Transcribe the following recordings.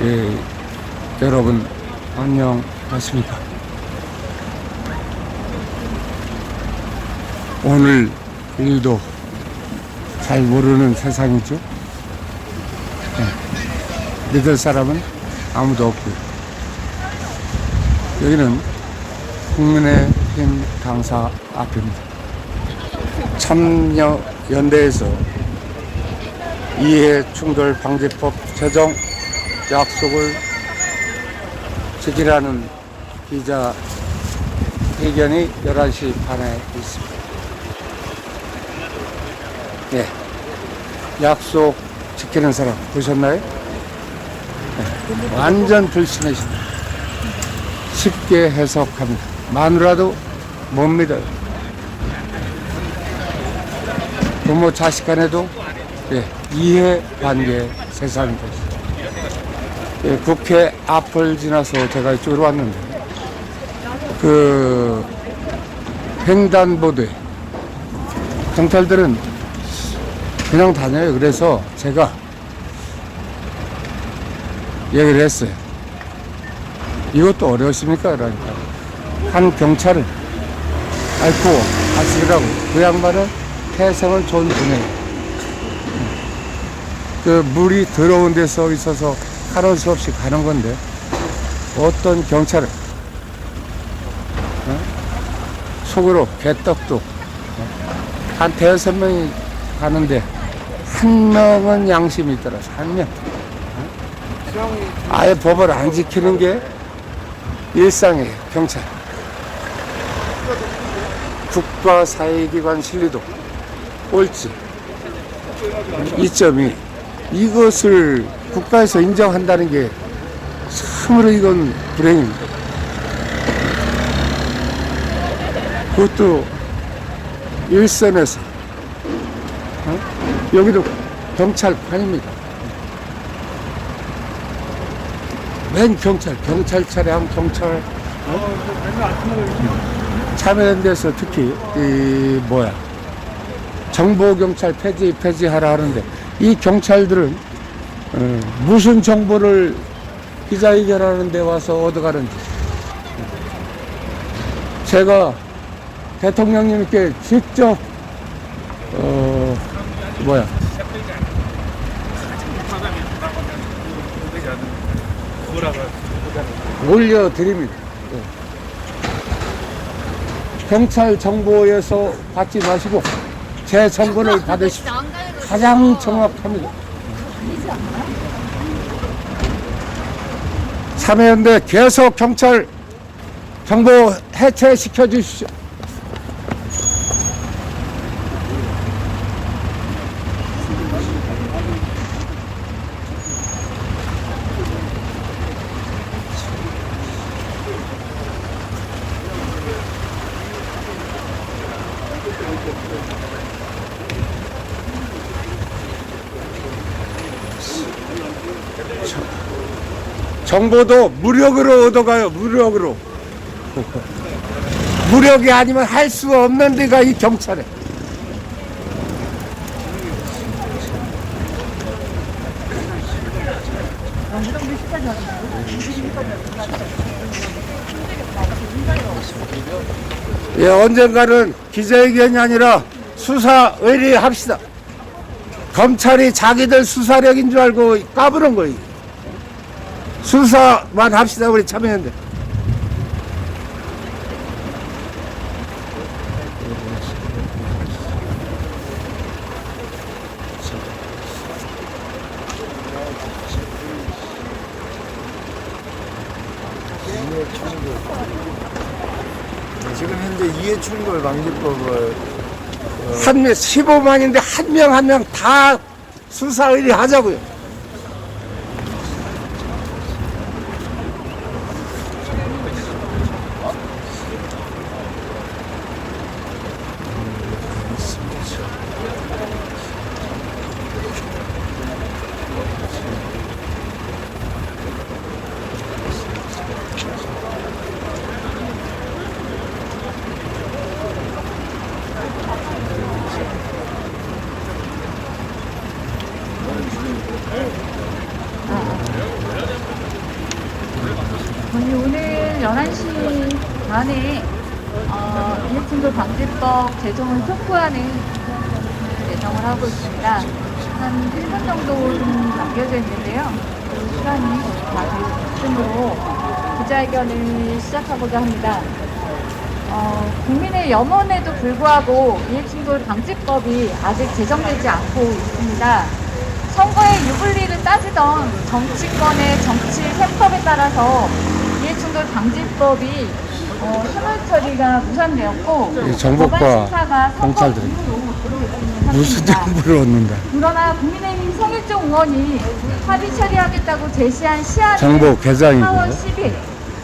예, 여러분 안녕하십니까? 오늘 일도 잘 모르는 세상이죠. 예, 믿을 사람은 아무도 없고요. 여기는 국민의힘 당사 앞입니다. 참여연대에서 이해충돌방지법 제정 약속을 지키라는 기자회견이 11시 반에 있습니다. 네, 약속 지키는 사람 보셨나요? 네, 완전 불신하십니다. 쉽게 해석합니다. 마누라도 못 믿어요. 부모 자식 간에도 이해관계 세상인 것이죠. 국회 앞을 지나서 제가 이쪽으로 왔는데 그 횡단보도에 경찰들은 그냥 다녀요. 그래서 제가 얘기를 했어요. 이것도 어려우십니까? 그러니까 한 경찰을 앓고 하시라고. 그 양반은 태생은 좋은 분이에요. 그 물이 더러운 데 서 있어서 하는 수 없이 가는 건데 어떤 경찰은 속으로 개떡도 한 5명이 가는데 한 명은 양심이 있더라. 한 명. 아예 법을 안 지키는 게 일상이에요. 경찰. 국가사회기관 신뢰도 꼴찌. 이점이 이것을 국가에서 인정한다는 게 참으로 이건 불행입니다. 그것도 일선에서 여기도 경찰관입니다. 맨 경찰차례 하면 경찰 참여연대에서 특히 정보경찰 폐지하라 하는데 이 경찰들은 무슨 정보를 기자회견하는 데 와서 얻어가는지. 제가 대통령님께 직접 올려드립니다. 경찰 정보에서 받지 마시고 제 정보를 받으십시오. 가장 정확합니다. 참여연대 계속 경찰 정보 해체시켜 주십시오. 정보도 무력으로 얻어가요. 무력으로. 무력이 아니면 할 수 없는 데가 이 경찰에. 예, 언젠가는 기자회견이 아니라 수사 의뢰합시다. 검찰이 자기들 수사력인 줄 알고 까부는 거예요. 수사만 합시다. 우리 참여연대. 지금 현재 이해충돌 방지법을 15만인데 한 명 한 명 다 수사 의뢰하자고요. 저희 오늘 11시 반에 이해충돌 방지법 제정을 촉구하는 예정을 하고 있습니다. 한 1분 정도 좀 남겨져 있는데요. 그 시간이 다들 이쯤으로 기자회견을 시작하고자 합니다. 국민의 염원에도 불구하고 이해충돌 방지법이 아직 제정되지 않고 있습니다. 선거의 유불리를 따지던 정치권의 정치 셈법에 따라서 이해충돌 방지법이 현물 처리가 무산되었고 이 정부과 법안 심사가 선거 경찰들이 이후로 진행되고 무슨 있습니다. 정부를 얻는다. 그러나 국민의힘 성일종 의원이 합의 처리하겠다고 제시한 시한은 정보 개장이고요. 4월 10일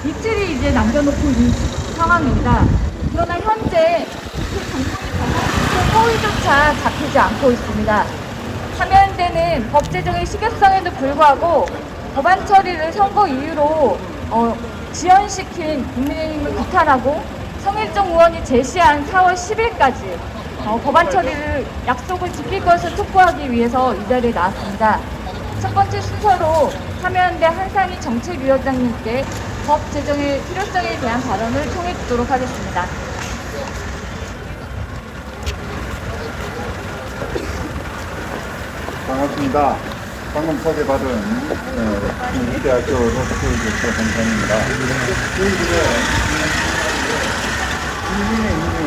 이틀이 이제 남겨놓고 있는 상황입니다. 그러나 현재 그 정부의 허위조차 잡히지 않고 있습니다. 참여연대는 법 제정의 시급성에도 불구하고 법안 처리를 선거 이후로 지연시킨 국민의힘을 비판하고 성일종 의원이 제시한 4월 10일까지 법안 처리를 약속을 지킬 것을 촉구하기 위해서 이 자리에 나왔습니다. 첫 번째 순서로 참여연대 한상희 정책위원장님께 법 제정의 필요성에 대한 발언을 통해 듣도록 하겠습니다. 반갑습니다. 방금 소개받은 중국대학교 로스쿨교수 한상입니다. 저희들의 국민의힘이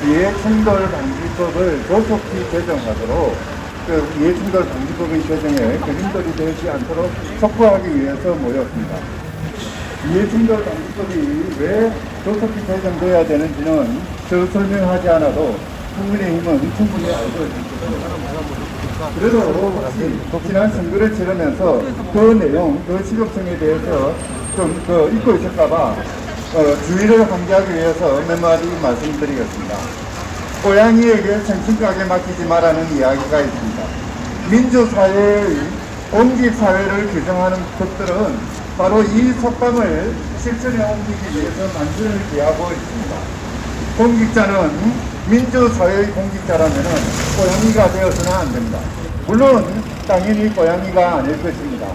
이해충돌 방지법을 조속히 제정하도록 그 이해충돌 방지법의 제정에 그림돌이 되지 않도록 촉구하기 위해서 모였습니다. 이해충돌 방지법이 왜 조속히 제정돼야 되는지는 저 설명하지 않아도 국민의힘은 충분히 알고 있습니다. 그래도 혹시 지난 선거를 치르면서 그 내용, 그 시급성에 대해서 좀 잊고 있을까봐 주의를 환기하기 위해서 몇 마디 말씀드리겠습니다. 고양이에게 생신가게 맡기지 말라는 이야기가 있습니다. 민주사회의 공직사회를 규정하는 법들은 바로 이 속담을 실천에 옮기기 위해서 만전을 기하고 있습니다. 공직자는 민주사회의 공직자라면 고양이가 되어서는 안 됩니다. 물론 당연히 고양이가 아닐 것입니다.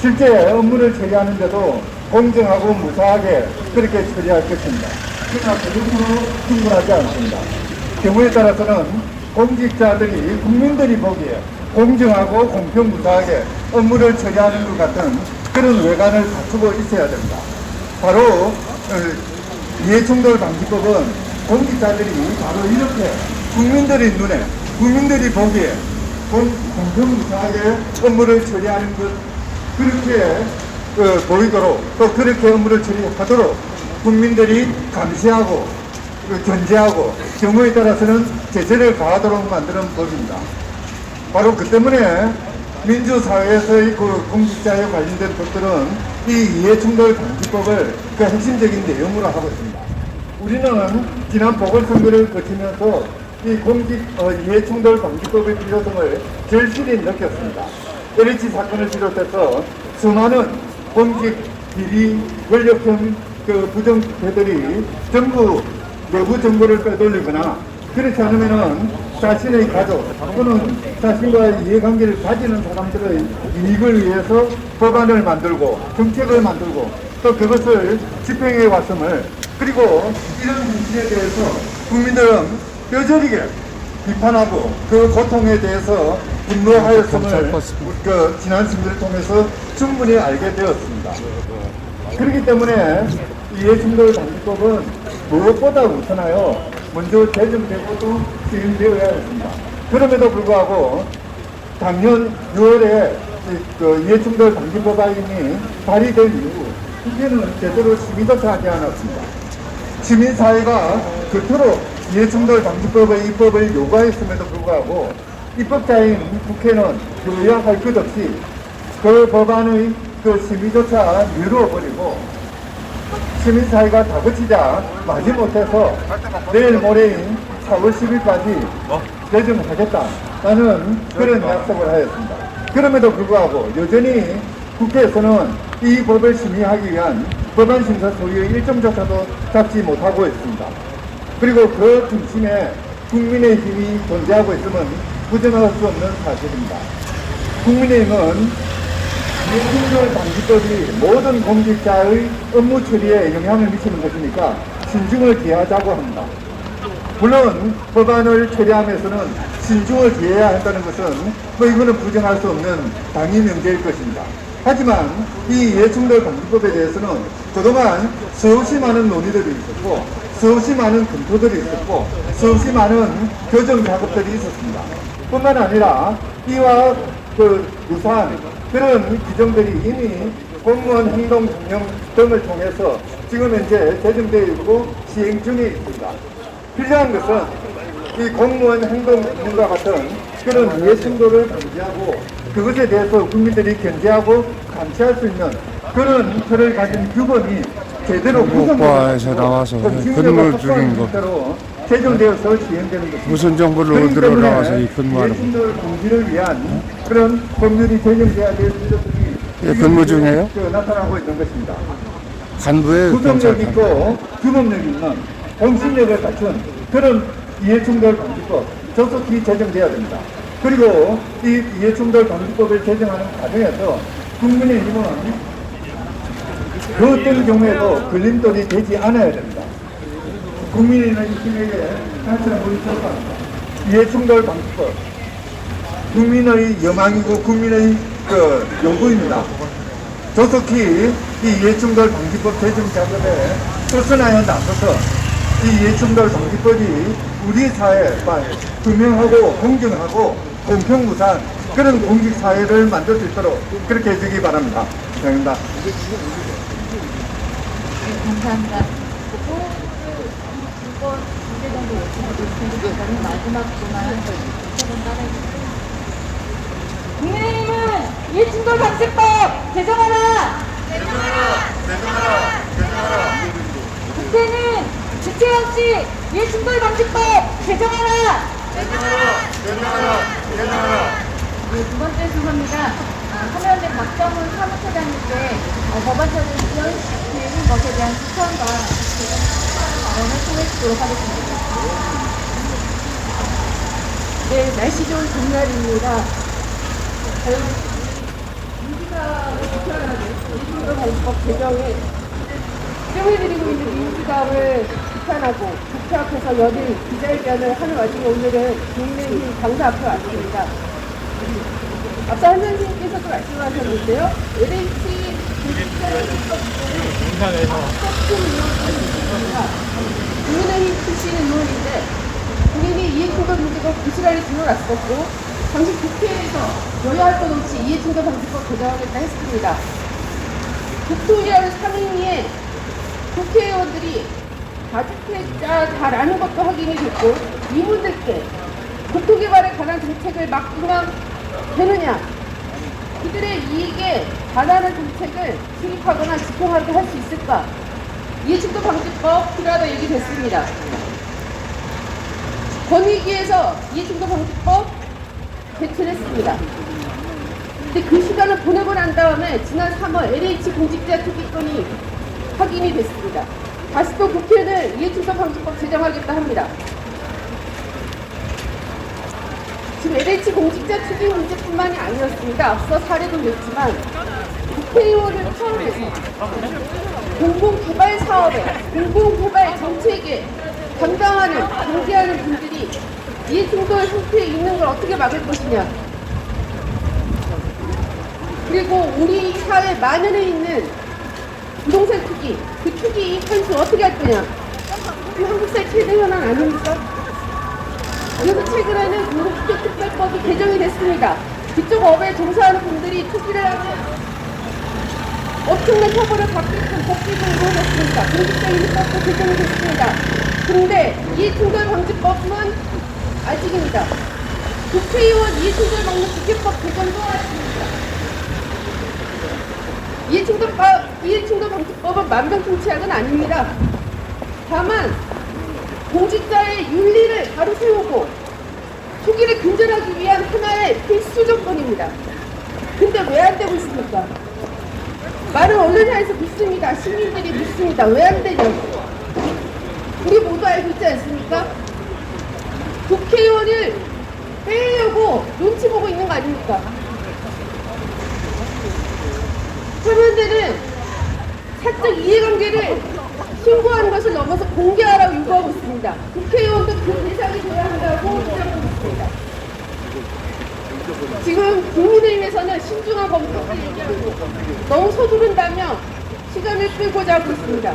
실제 업무를 처리하는데도 공정하고 무사하게 그렇게 처리할 것입니다. 그러나 그 정도로 충분하지 않습니다. 경우에 따라서는 공직자들이 국민들이 보기에 공정하고 공평무사하게 업무를 처리하는 것 같은 그런 외관을 갖추고 있어야 됩니다. 바로 이해충돌 방지법은 공직자들이 바로 이렇게 국민들의 눈에, 국민들이 보기에 공평무사하게 업무를 처리하는 것, 그렇게 보이도록 또 그렇게 업무를 처리하도록 국민들이 감시하고 견제하고 경우에 따라서는 제재를 가하도록 만드는 법입니다. 바로 그 때문에 민주사회에서의 그 공직자에 관련된 법들은 이 이해충돌 방지법을 그 핵심적인 내용으로 하고 있습니다. 우리는 지난 보궐선거를 거치면서 이 이해충돌 방지법의 필요성을 절실히 느꼈습니다. LH 사건을 비롯해서 수많은 공직 비리 권력형 그 부정부패들이 전부 내부 정보를 빼돌리거나 그렇지 않으면은 자신의 가족 또는 자신과의 이해관계를 가지는 사람들의 이익을 위해서 법안을 만들고 정책을 만들고 또 그것을 집행해 왔음을, 그리고 이런 현실에 대해서 국민들은 뼈저리게 비판하고 그 고통에 대해서 분노하였음을 그 지난 선거를 통해서 충분히 알게 되었습니다. 그렇기 때문에 이해충돌 방지법은 무엇보다 우선하여 먼저 제정되고 또 시행되어야 했습니다. 그럼에도 불구하고 작년 6월에 그 이해충돌 방지법안이 발의된 이후 국회는 제대로 심의조차 하지 않았습니다. 시민사회가 그토록 이해충돌 방지법의 입법을 요구했음에도 불구하고 입법자인 국회는 요야할 것 없이 그 법안의 그 심의조차 미루어버리고 시민사회가 다그치자 마지못해서 내일 모레인 4월 10일까지 제정하겠다라는 그런 약속을 하였습니다. 그럼에도 불구하고 여전히 국회에서는 이 법을 심의하기 위한 법안 심사 소위의 일정조차도 잡지 못하고 있습니다. 그리고 그 중심에 국민의힘이 존재하고 있음은 부정할 수 없는 사실입니다. 국민의힘은 이해충돌 방지법이 모든 공직자의 업무 처리에 영향을 미치는 것이니까 신중을 기하자고 합니다. 물론 법안을 처리하면서는 신중을 기해야 한다는 것은 뭐 이거는 부정할 수 없는 당위 명제일 것입니다. 하지만 이 이해충돌 방지법에 대해서는 그동안 수없이 많은 논의들이 있었고 수없이 많은 검토들이 있었고 수없이 많은 교정 작업들이 있었습니다. 뿐만 아니라 이와 유사한 그런 규정들이 이미 공무원 행동 경영 등을 통해서 지금 현재 제정되어 있고 시행 중에 있습니다. 필요한 것은 이 공무원 행동 경영과 같은 그런 이해충돌을 방지하고 그것에 대해서 국민들이 견제하고 감시할 수 있는 그런 틀을 가진 규범이 제대로 국가에서 나와서 근무 중인 거 제정되어서 시행되는 것입니다. 무슨 정보를 얻으러 나와서 이 근무하는 거? 이해충돌 방지를 위한 그런 법률이 제정돼야 될 문제들이 예, 근무 중이에요? 나타나고 있는 것입니다. 간부에 구성력 경찰관. 있고 규범력 있는 정신력을 갖춘 그런 이해충돌 방지법 조속히 제정돼야 됩니다. 그리고 이 이해충돌 방지법을 제정하는 과정에서 국민의힘은 그 어떤 경우에도 걸림돌이 되지 않아야 됩니다. 국민의힘에게 다시 한번 부탁합니다. 이해충돌 방지법 국민의 여망이고 국민의 요구입니다. 조속히 이 이해충돌 방지법 제정 작업에 출선하여 나서서 이 이해충돌 방지법이 우리 사회에 투명하고 공정하고 공평무사한 그런 공직사회를 만들 수 있도록 그렇게 해주기 바랍니다. 감사합니다. 감사합니다. 이번 문제 정도 요청하고 있으니까 마지막 분만 국민의힘은 이해충돌 방지법 제정하라! 국회는 주체 없이 이해충돌 방지법 제정하라! 네, 두 번째 순서입니다. 참여연대 박정훈 사무처장님께 법안 처리 지연시키는 것에 대한 추천과 발언을 통해주도록 하겠습니다. 네, 날씨 좋은 봄날입니다. 민주당을 비판하는 이해충돌 방지법 개정에 수정해드리고 있는 민주당을 비판하고 국회 앞에서 연일 기자회견을 하는 와중에 오늘은 국민의힘 당사 앞에 왔습니다. 앞서 한 선생님께서도 말씀하셨는데요. LH 국민의힘 출신 의원인데 본인이 이해충돌 문제가 부실하게 드러났었고 당시 국회에서 여야 할 것 없이 이해충돌 방지법 개정하겠다 했습니다. 국토위원 상임위에 국회의원들이 다주택자 잘 아는 것도 확인이 됐고 이분들께 국토개발에 관한 정책을 막중함 되느냐, 그들의 이익에 반하는 정책을 수립하거나 집행하게 할 수 있을까? 이해충돌 방지법 필요하다 얘기됐습니다. 권익위에서 이해충돌 방지법 제출했습니다. 근데 그 시간을 보내고 난 다음에 지난 3월 LH 공직자 투기건이 확인이 됐습니다. 다시 또 국회는 이해충돌 방지법 제정하겠다 합니다. 지금 LH 공직자 투기 문제뿐만이 아니었습니다. 앞서 사례도 냈지만 국회의원을 포함해서 공공개발 사업에, 공공개발 정책에 담당하는, 관계하는 분들이 이해충돌 상태에 있는 걸 어떻게 막을 것이냐. 그리고 우리 사회 만연해 있는 부동산 투기, 그 투기 환수 어떻게 할 거냐. 그 한국사회 최대 현안 아닙니까? 그래서 최근에는 공공주택특별법이 개정이 됐습니다. 그쪽 업에 종사하는 분들이 투기를 하면 엄청난 처벌을 받게끔 법규정도 해놨습니다. 공직자인권도 개정이 됐습니다. 그런데 이해충돌 방지법은 아직입니다. 국회의원 이해충돌 막는 국회법 개정도 아직입니다. 이해충돌 방지법은 만병통치약은 아닙니다. 다만 공직자의 윤리를 바로 세우고 투기를 근절하기 위한 하나의 필수 조건입니다. 근데 왜 안 되고 있습니까? 많은 언론사에서 묻습니다. 시민들이 묻습니다. 왜 안 되냐고. 우리 모두 알고 있지 않습니까? 국회의원을 빼려고 눈치 보고 있는 거 아닙니까? 사면대는 사적 이해관계를 신고하는 것을 넘어서 공개하라고 요구하고 있습니다. 국회의원도 그 대상이 돼야 한다고 주장하고 있습니다. 지금 국민의힘에서는 신중한 검토를 얘기하고 너무 서두른다며 시간을 끌고자 하고 있습니다.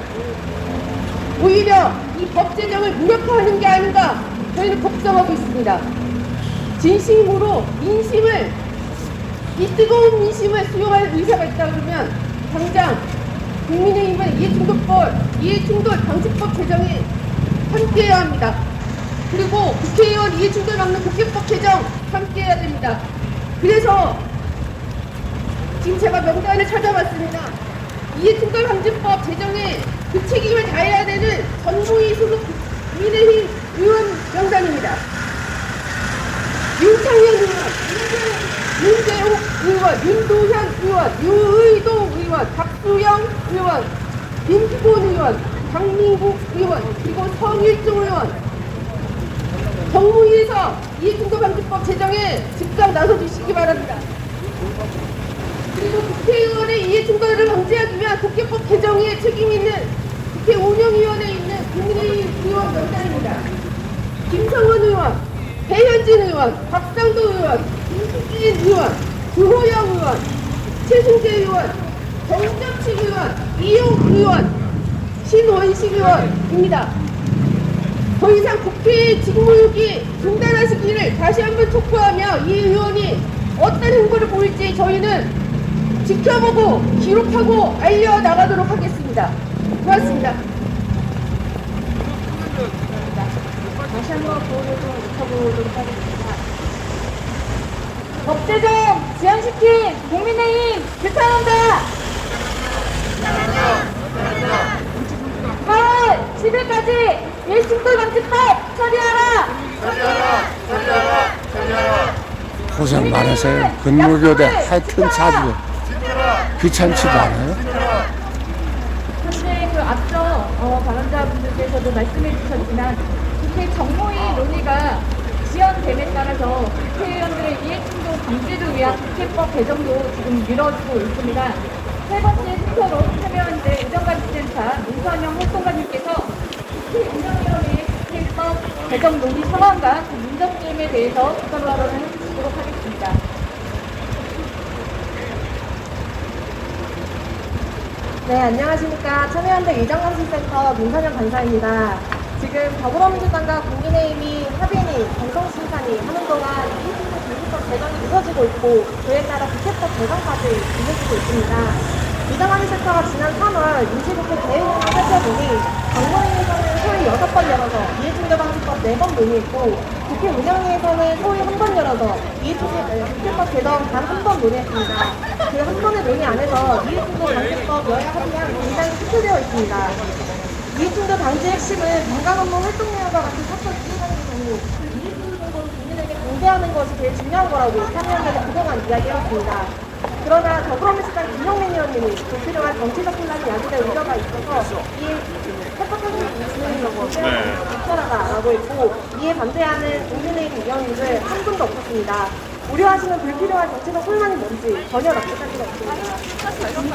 오히려 이 법 제정을 무력화하는 게 아닌가 저희는 걱정하고 있습니다. 진심으로 민심을, 이 뜨거운 민심을 수용할 의사가 있다 그러면 당장 국민의힘은 이해충돌 방지법 제정에 함께해야 합니다. 그리고 국회의원 이해충돌 막는 국회법 제정 함께해야 됩니다. 그래서 지금 제가 명단을 찾아봤습니다. 이해충돌 방지법 제정에 그 책임을 다해야 되는 전무희 소속 국민의힘 의원 명단입니다. 윤창현 의원, 윤재욱 의원, 윤도현 의원, 유의동 의원, 박수영 의원, 김기본 의원, 강민국 의원, 그리고 성일종 의원, 정무위에서 이해충돌 방지법 제정에 즉각 나서주시기 바랍니다. 그리고 국회의원의 이해충돌을 방지하기 위한 국회법 개정에 책임 있는 국회 운영위원회에 있는 국민의힘 의원 명단입니다. 김성원 의원, 배현진 의원, 박상도 의원, 김수진 의원, 주호영 의원, 최승재 의원, 정정식 의원, 이용 의원, 신원식 의원입니다. 더 이상 국회의 직무유기 중단하시기를 다시 한번 촉구하며 이 의원이 어떤 행보를 보일지 저희는 지켜보고 기록하고 알려나가도록 하겠습니다. 고맙습니다. 다시 한번 보호를 좀 지켜보도록 하겠습니다. 법제정 지연시킨 국민의힘 규탄한다. 8월 10일까지 이해충돌 방지법 처리하라. 고생 많으세요. 근무교대 하여튼 자주 귀찮지도 않아요. 현재 그 앞서 발언자분들께서도 말씀해 주셨지만 국회 정무위 논의가 지연됨에 따라서 국회의원들의 이해충돌 방지를 위한 국회법 개정도 지금 미뤄지고 있습니다. 세 번째 순서로 참여연대 의정관리센터 문선영 활동가님께서 국회 운영위원회 국회법 개정 논의 상황과 그 문제점에 대해서 추가 발언을 해주시도록 하겠습니다. 네, 안녕하십니까. 참여연대 의정관리센터 문선영 간사입니다. 지금 더불어민주당과 국민의힘이 합의니 공성심판이 하는 동안 이해충돌 방지법 개정이 늦어지고 있고 그에 따라 국회법 개정까지 늦어지고 있습니다. 의정관리센터가 지난 3월 임시국회 대회를 살펴보니 정무위에서는 소위 6번 열어서 이해충돌 방지법 4번 논의했고 국회 운영위에서는 소위 1번 열어서 국회법 개정 단 1번 논의했습니다. 그 한 번의 논의 안에서 이해충돌 방지법 여야 합의안 굉장히 투표되어 있습니다. 이해충돌 방지 핵심은 민간 업무 활동 내용과 같은 사적 이해관계 경우 그 이해충돌 정보를 국민에게 공개하는 것이 제일 중요한 거라고 참여연대는 그동안 이야기해왔습니다. 그러나 더불어민주당 김용민 의원님이 불필요한 정치적 혼란이 야기될 우려가 있어서 이에 협박하는 국민의힘을 공개하는 것이 적절하다라고 했고 이에 반대하는 국민의힘 의원님들 한 분도 없었습니다. 우려하시는 불필요한 정치적 혼란이 뭔지 전혀 납득하기가 없습니다. 이미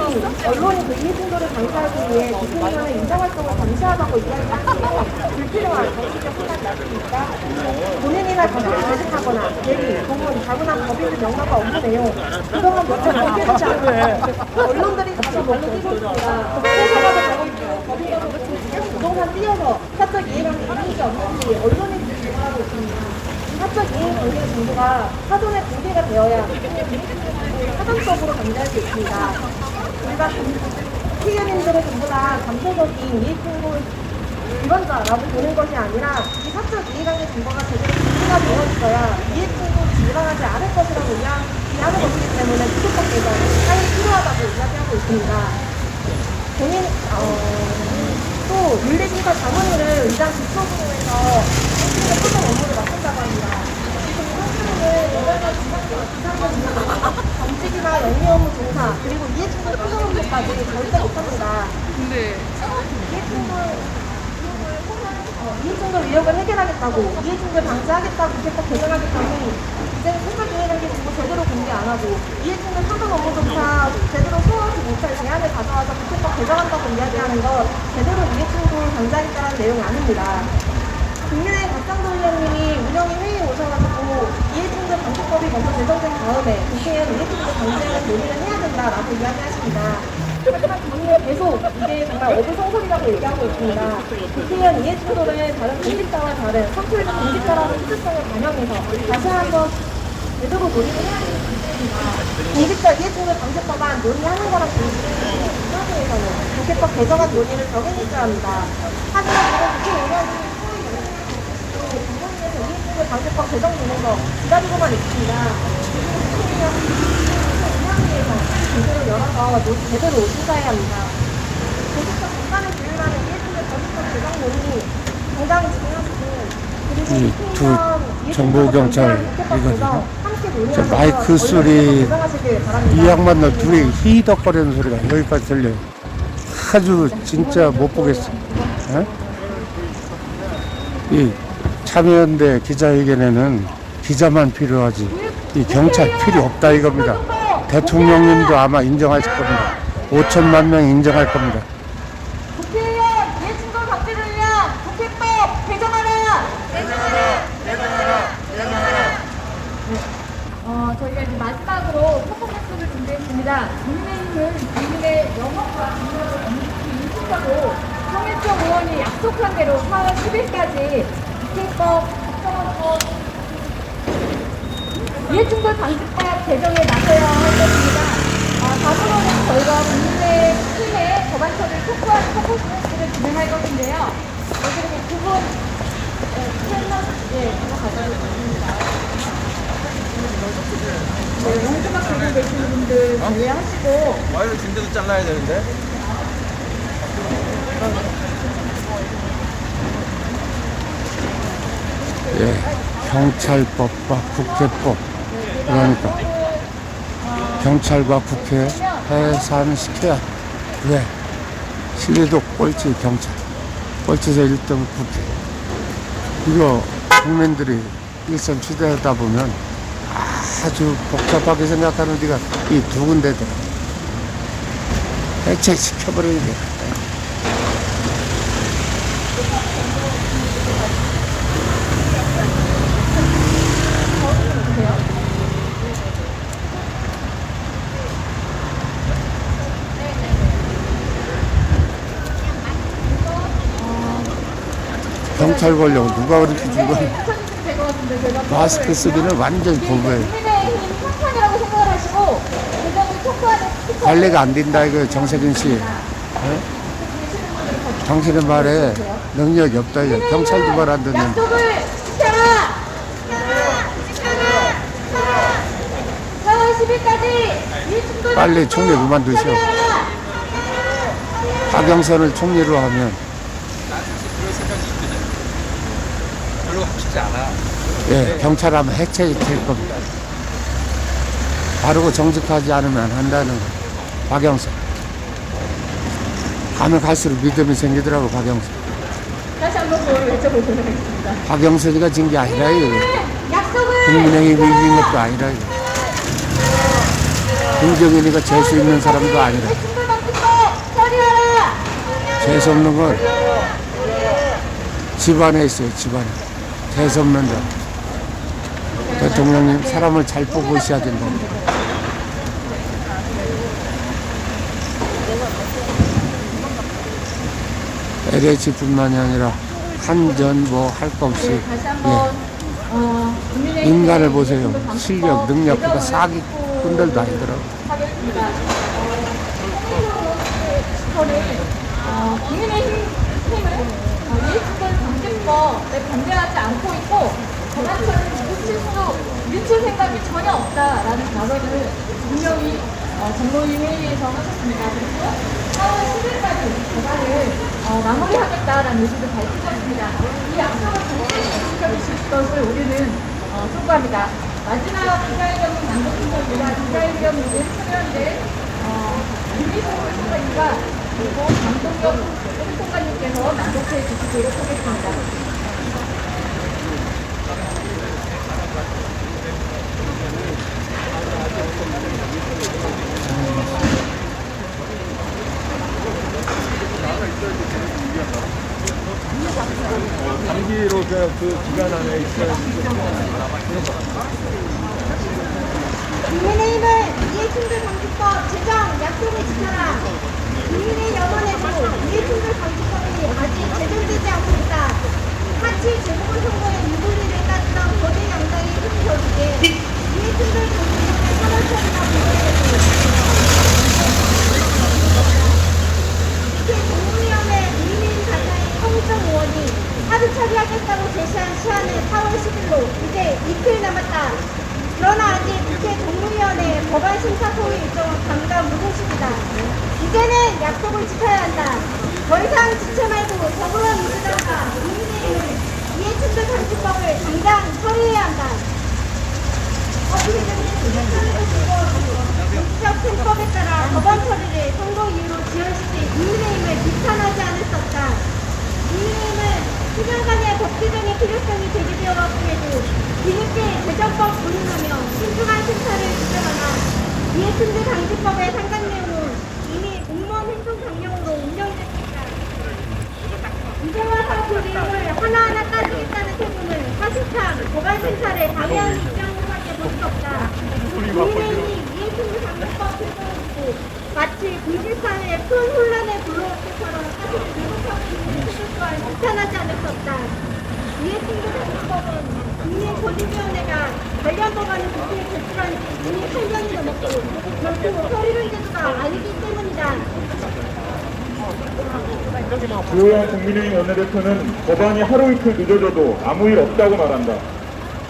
언론이 그 이해충돌을 방지하기 위해 국회의원의 인사활동을 감시하다고 이야기하기에 불필요한 정치적 혼란이 났으니까 본인이나 가족이 재직하거나 대리, 공무원, 자문한 법인들 명단과 업무 내용 그동안 몇번 공개되지 않고 언론들이 다시 멀리뛰고 있습니다. 회사마다 작업도 법인들도 부동산 띄어서 사적 이해관계 이익이 없는지 언론이 지적하고 있습니다. 사적 이해관계 정보가 사전에 공개가 되어야 사전적으로 감지할 수 있습니다. 우리가 피해민들을 전부 다 감소적인 이해충돌 위반자라고 보는 것이 아니라 이 사적 이해관계 정보가 제대로 공개가 되어 있어야 이해충돌이 일어나지 않을 것이라고 이야기하는 것이기 때문에 국회법 개정이 빨리 필요하다고 이야기하고 있습니다. 또 윤리심사 자문위를 의장 직속으로해서 소송 업무를 맡는다고 합니다. 지금 상수는 8가지 이상적 정직이나 영리 업무 종사 그리고 이해충돌 소송 업무까지 절대 못합니다. 근데 이해충돌 의혹을 해결하겠다고 이해충돌 방지하겠다고 국회법 개정하겠다니 이제는 사적 이해관계 정보 제대로 공개 안 하고 이해충돌 사전 업무 조사 제대로 소화하지 못할 개정한다고 이야기하는 것 제대로 이해충돌 방지하겠다는 내용이 아닙니다. 국민의 박상도 의원님이 운영위 회의에 오셔가지고 이해충돌 방지법이 먼저 제정된 다음에 국회의원 이해충돌 방지하는 논의를 해야 된다라고 이야기하십니다. 하지만 본인은 계속 이게 정말 어불성설이라고 얘기하고 있습니다. 국회의원 이해충돌은 다른 공직자와 다른 선출된 공직자라는 특성을 반영해서 다시 한번 제대로 논의를 해야 되겠습니다. 공직자 이해충돌 방지법안 논의하는 거랑 동시에 국회에서는 국회법 개정안 논의를 병행했어야 합니다. 하지만 지금 국회의원이 국회에서 이해충돌 방지법 개정되는 거 기다리고만 있습니다. 국회의원에서 제대로 열어서 제대로 심사해야 합니다. 공직자 공간을 조율하는 이해충돌 방지법 개정 논의 당장 진행하시고 이 두 정보경찰이거든요. 저 마이크 소리 이 양반들 둘이 히덕거리는 소리가 여기까지 들려요. 아주 진짜 못 보겠어. 에? 이 참여연대 기자회견에는 기자만 필요하지 이 경찰 필요 없다 이겁니다. 대통령님도 아마 인정하실 겁니다. 5천만 명 인정할 겁니다. 국회의원 이해충돌 방지를 위한 국회법 개정하라! 저희가 이제 마지막으로 퍼포먼스를 준비했습니다. 국민의힘은 국민의 영업과 민주를 엄격히 인식하고 성일정 의원이 약속한 대로 4월 10일까지 국회법 개정안법 이해충돌 방지법 개정에 나서야 할 것입니다. 다음으로는 저희가 국민의힘의 법안 처리를 촉구하는 퍼포먼스를 진행할 것인데요. 그리고 두분 제가 가져오겠습니다. 영주막 들고 계시는 분들 제외하시고 와이를 긴데도 잘라야 되는데. 예, 경찰법과 국회법 그러니까 경찰과 국회 해산시켜야 왜 신뢰도 꼴찌 경찰 꼴찌에서 1등 국회 이거 국민들이 일선 취재하다 보면 아주 복잡하게 생각하는 데가 이 두 군데더라. 해체시켜버리는 게 경찰 권력 누가 그렇게 죽어? 마스크 쓰기는 완전 보고해요. 국민의힘 평판이라고 생각을 하시고 개정을 촉구하는 관리가 안 된다 이거 정세균 씨. 어? 당신의 말에 능력이 없다 이거. 경찰도 말 안 듣는데. 약속을 지켜라! 4월 10일까지 이해충돌 빨리 총리 그만두시오. 박영선을 총리로 하면 별로 하고 싶지 않아. 예, 경찰하면 해체될 겁니다. 바르고 정직하지 않으면 한다는 거. 박영선. 가면 갈수록 믿음이 생기더라고 박영선. 다시 한번 저를 여쭤보도록 하겠습니다. 박영선이가 진 게 아니라 이거. 약속을 국민의힘이 이긴 것도 아니라 이거. 김정은이가 재수 있는 사람도 아니라. 이해충돌 방지법 처리하라! 재수 없는 건 집안에 있어요, 집안에. 재수 없는 자. 대통령님, 사람을 잘 보고 있어야 된다. LH뿐만이 아니라 한전 뭐 할 거 없이 다시 한번 예. 인간을 보세요. 실력, 능력, 그러니까 사기꾼들도 아니더라고. 하겠습니다. 저는 국민의힘은 이해충돌 방지법에 반대하지 않고 있고 법안처리를 미칠 생각이 전혀 없다라는 발언을 분명히 정로위 회의에서 하셨습니다. 그리고 4월 10일까지 법안을 마무리하겠다라는 의지도 밝히셨습니다. 이 약속을 정확히 지켜주실 것을 우리는 촉구합니다. 마지막 기자회견은 남동훈입니다. 기자회견은 우리 참여연대 김희성 총괄님과 그리고 남동경 총괄님께서 낭독해 주시도록 하겠습니다. 그 기간 안에 있어야 국민의힘은 이해충돌 방지법 제정 약속을 지켜라. 국민의 영혼에도 이해충돌 방지법이 아직 제정되지 않고 있다. 4.7 재보궐선거의 유불리를 땄던 거대 양당이 힘을 더주게 이해충돌 방지법의 3월 처리가 불가능했고 이렇게 정무위원회 국민의힘 간사인 성희정 의원이 하루 처리하겠다고 제시한 시한은 4월 10일로 이제 이틀 남았다. 그러나 아직 국회 정무위원회 법안 심사 소위 일정은 당장 무소식이다. 이제는 약속을 지켜야 한다. 더 이상 지체 말고 더불어민주당과 국민의힘은 이해충돌 방지법을 당장 처리해야 한다. 공적 셈법에 따라 법안 처리를 선거 이후로 지연시킨 국민의힘을 비판하지 않을 수 없다. 국민의힘은 수년간의 법 개정의 필요성이 제기되었음에도 뒤늦게 개정법 논의하며 신중한 심사를 주장하나 이해충돌 방지법의 상당 내용은 이미 공무원 행정 강령으로 운영됐습니다. 이제 와서 그 내용을 하나하나 따지겠다는 태도는 사실상 법안 심사를 방해하는 입장으로밖에 볼 수 없다. 국민의힘이 이해충돌 방지법 제정을 두고 마치 공지판에 큰 혼란에 불러올 것처럼 사실을 왜곡하고 있는 태도 또한 비판하지 않을 수 없다. 이해충돌 방지법은 국민권익위원회가 관련 법안을 국회에 제출한 지 이미 8년이 넘었고 결코 서리른 제도가 아니기 때문이다. 주호영 국민의힘 원내대표는 법안이 하루 이틀 늦어져도 아무 일 없다고 말한다.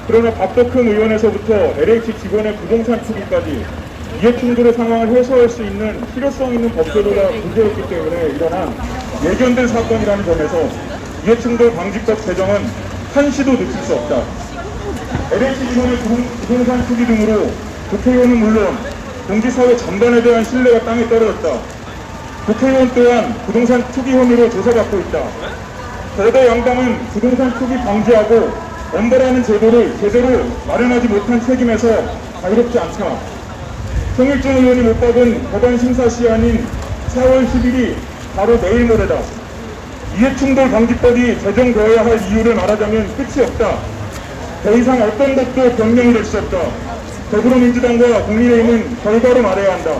그러나 밥도 큰 의원에서부터 LH 직원의 부동산 투기까지 이해충돌의 상황을 해소할 수 있는 실효성 있는 법제도가 부재했기 때문에 일어난 예견된 사건이라는 점에서 이해충돌 방지법 제정은 한시도 늦출 수 없다. LH 직원의 부동산 투기 등으로 국회의원은 물론 공직사회 전반에 대한 신뢰가 땅에 떨어졌다. 국회의원 또한 부동산 투기 혐의로 조사받고 있다. 거대 양당은 부동산 투기 방지하고 엄벌하는 제도를 제대로 마련하지 못한 책임에서 자유롭지 않다. 송일준 의원이 못 박은 법안 심사 시한인 4월 10일이 바로 내일 모레다. 이해충돌 방지법이 제정되어야 할 이유를 말하자면 끝이 없다. 더 이상 어떤 것도 변명이 될 수 없다. 더불어민주당과 국민의힘은 결과로 말해야 한다.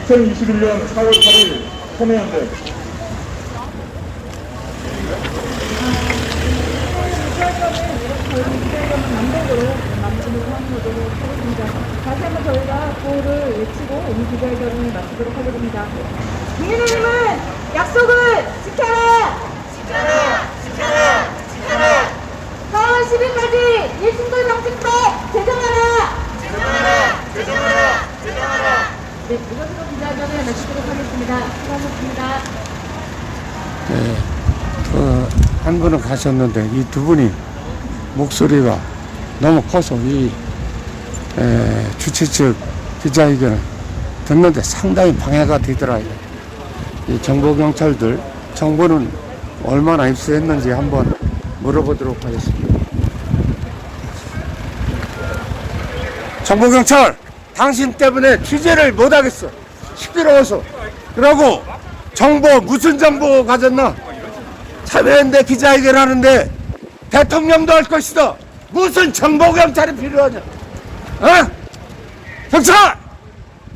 2021년 4월 8일 참여연대. 다시 한번 저희가 구호를 외치고 오늘 기자회견을 마치도록 하겠습니다. 국민의힘은 약속을 지켜라! 지켜라! 지켜라! 지켜라! 4월 10일까지 이해충돌 방지법 제정하라! 제정하라! 제정하라! 제정하라! 네, 이것으로 기자회견을 마치도록 하겠습니다. 수고하셨습니다. 네, 한 분은 가셨는데 이 두 분이 목소리가 너무 커서 이 주최 측 기자회견을 듣는데 상당히 방해가 되더라고요. 이 정보경찰들 정보는 얼마나 입수했는지 한번 물어보도록 하겠습니다. 정보경찰, 당신 때문에 취재를 못하겠어. 시끄러워서. 그러고 정보 무슨 정보 가졌나? 참여연대 기자회견 하는데 대통령도 할 것이다. 무슨 정보경찰이 필요하냐? 어? 경찰!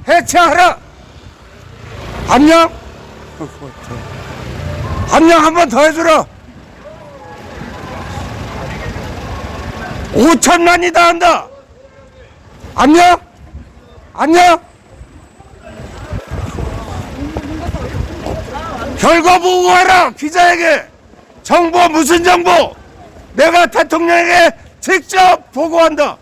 해체하라! 압력? 압력 한 번 더 해주라! 5천만이 다 한다! 압력? 압력? 결과 보고하라! 기자에게! 정보 무슨 정보? 내가 대통령에게 직접 보고한다!